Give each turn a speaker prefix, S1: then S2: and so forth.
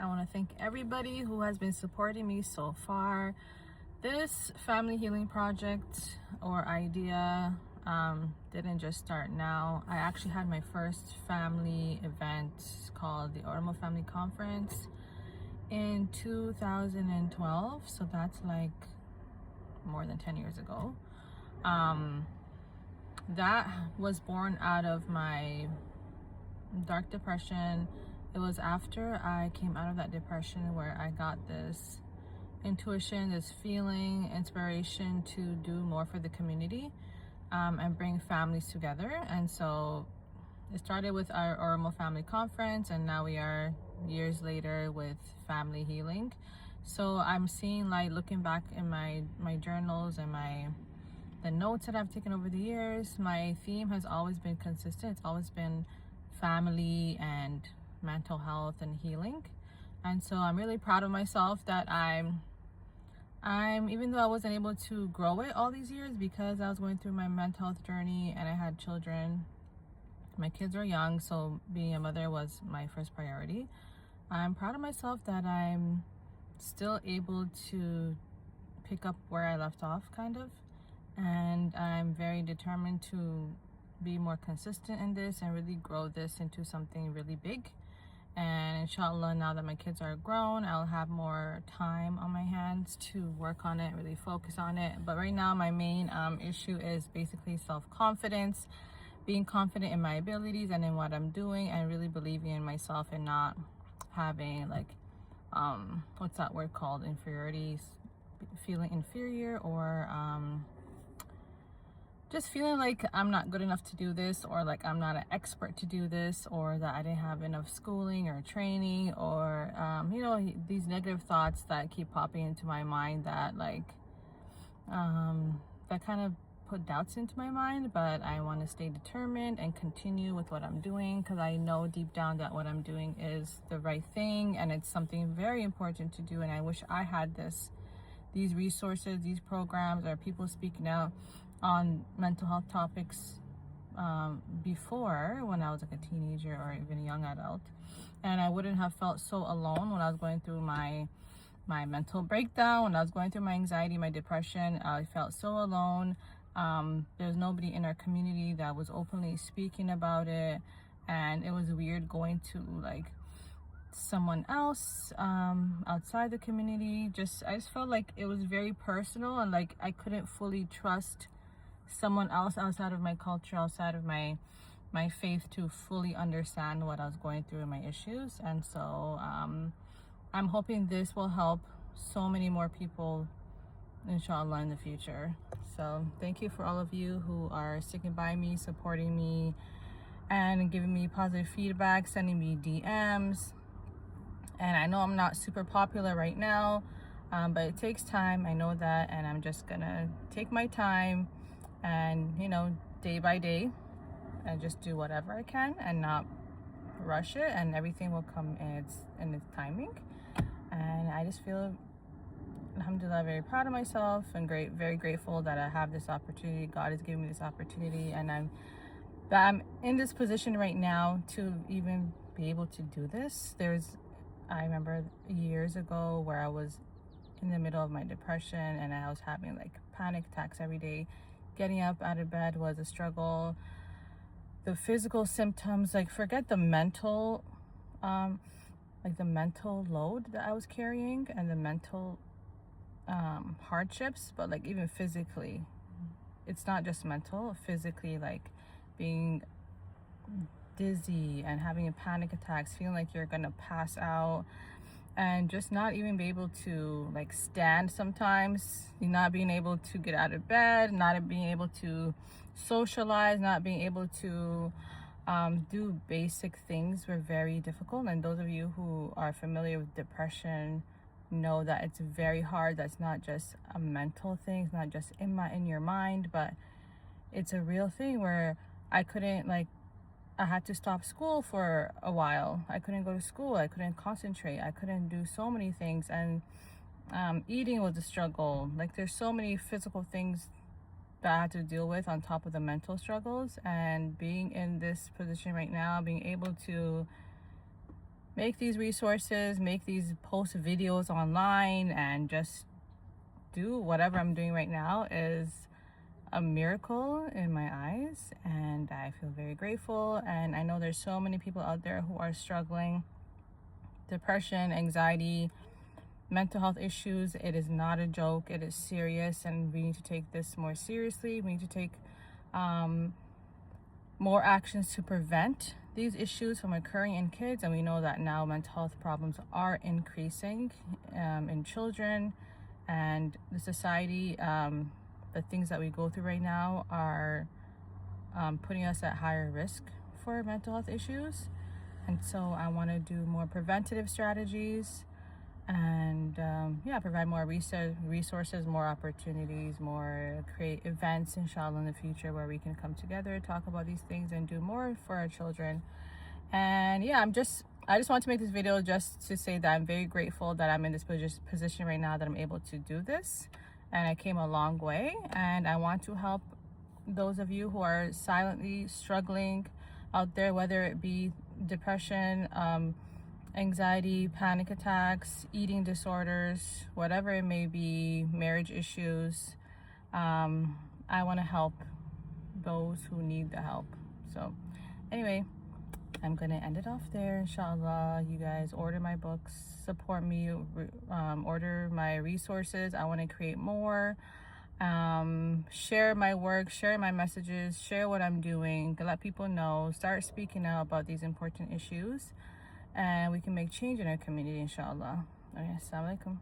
S1: I want to thank everybody who has been supporting me so far. This family healing project or idea didn't just start now. I actually had my first family event called the Oromo Family Conference in 2012, so that's like more than 10 years ago. That was born out of my dark depression. It was after I came out of that depression where I got this intuition, this feeling, inspiration to do more for the community and bring families together. And so it started with our Oromo Family Conference, and now we are years later with family healing. So I'm seeing, like, looking back in my journals and the notes that I've taken over the years, my theme has always been consistent. It's always been family and mental health and healing. And so I'm really proud of myself that I'm even though I wasn't able to grow it all these years because I was going through my mental health journey and I had children. My kids were young, so being a mother was my first priority. I'm proud of myself that I'm still able to pick up where I left off, kind of. And I'm very determined to be more consistent in this and really grow this into something really big. And inshallah, now that my kids are grown, I'll have more time on my hands to work on it, really focus on it. But right now, my main issue is basically self-confidence, being confident in my abilities and in what I'm doing, and really believing in myself and not having, like, what's that word called? Inferiority, feeling inferior, or just feeling like I'm not good enough to do this, or like I'm not an expert to do this, or that I didn't have enough schooling or training, or these negative thoughts that keep popping into my mind that that kind of put doubts into my mind. But I want to stay determined and continue with what I'm doing, because I know deep down that what I'm doing is the right thing and it's something very important to do. And I wish I had these resources, these programs, or people speaking out on mental health topics before, when I was like a teenager or even a young adult, and I wouldn't have felt so alone when I was going through my mental breakdown, when I was going through my anxiety, my depression. I felt so alone. There's nobody in our community that was openly speaking about it, and it was weird going to like someone else outside the community. I just felt like it was very personal, and like I couldn't fully trust someone else outside of my culture, outside of my faith, to fully understand what I was going through and my issues. And so I'm hoping this will help so many more people, inshallah, in the future. So thank you for all of you who are sticking by me, supporting me, and giving me positive feedback, sending me DMs. And I know I'm not super popular right now, but it takes time, I know that, and I'm just gonna take my time and, day by day, and just do whatever I can and not rush it, and everything will come in its timing. And I just feel, alhamdulillah, very proud of myself and very grateful that I have this opportunity. God has given me this opportunity, and I'm in this position right now to even be able to do this. I remember years ago where I was in the middle of my depression and I was having like panic attacks every day. Getting up out of bed was a struggle. The physical symptoms, like, forget the mental, the mental load that I was carrying and the mental hardships, but like even physically, it's not just mental, physically, like being dizzy and having panic attacks, feeling like you're gonna pass out, and just not even be able to like stand sometimes, not being able to get out of bed, not being able to socialize, not being able to do basic things were very difficult. And those of you who are familiar with depression know that it's very hard. That's not just a mental thing, it's not just in your mind, but it's a real thing where I had to stop school for a while. I couldn't go to school. I couldn't concentrate. I couldn't do so many things. And eating was a struggle. Like, there's so many physical things that I had to deal with on top of the mental struggles. And being in this position right now, being able to make these resources, make these post videos online, and just do whatever I'm doing right now is a miracle in my eyes, and I feel very grateful. And I know there's so many people out there who are struggling. Depression, anxiety, mental health issues. It is not a joke. It is serious, and we need to take this more seriously. We need to take more actions to prevent these issues from occurring in kids. And we know that now mental health problems are increasing in children, and the society, the things that we go through right now are putting us at higher risk for mental health issues. And so I want to do more preventative strategies, and provide more resources, more opportunities, more create events, inshallah, in the future where we can come together, talk about these things, and do more for our children. And yeah, I just want to make this video just to say that I'm very grateful that I'm in this position right now, that I'm able to do this, and I came a long way. And I want to help those of you who are silently struggling out there, whether it be depression, anxiety, panic attacks, eating disorders, whatever it may be, marriage issues. I want to help those who need the help. So anyway, I'm gonna end it off there, inshallah. You guys order my books, support me, order my resources. I want to create more. Share my work, share my messages, share what I'm doing, to let people know, start speaking out about these important issues, and we can make change in our community, inshallah. Okay, assalamu alaikum.